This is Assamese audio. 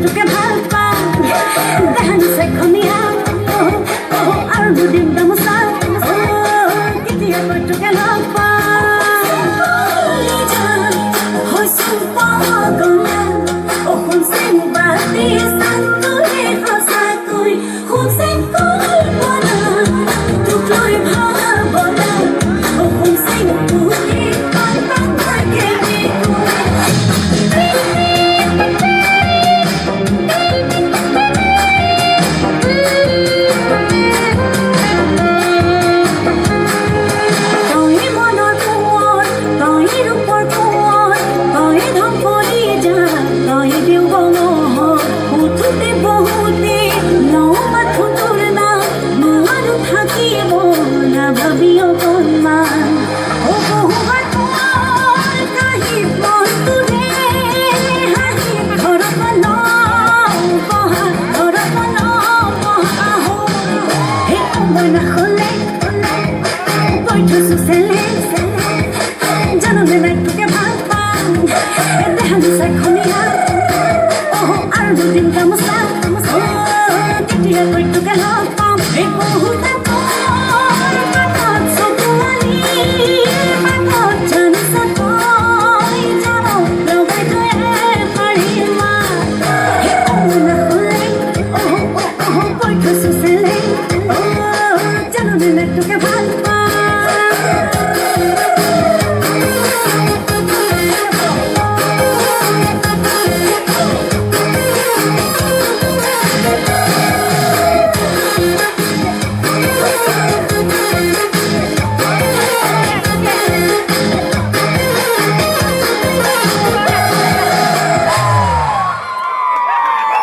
তোকে ভাল পাওঁ দেহানি চেখনীয়া আৰু দুদিন গামোচা কেতিয়াকৈ তোকে লগ হৈছোঁ পাগলা শুনচেন বাতি চাকৰি সঁচাকৈ শুনচেন কল্পনা তোক লৈ ভাৱনা শুনচেন পুৰি থাকে জাননে নাই তোকে ভাল পাওঁ দেহানি চেখনীয়া আৰু দুদিন গামোচা কেতিয়াকৈ তোকে লগ পাওঁ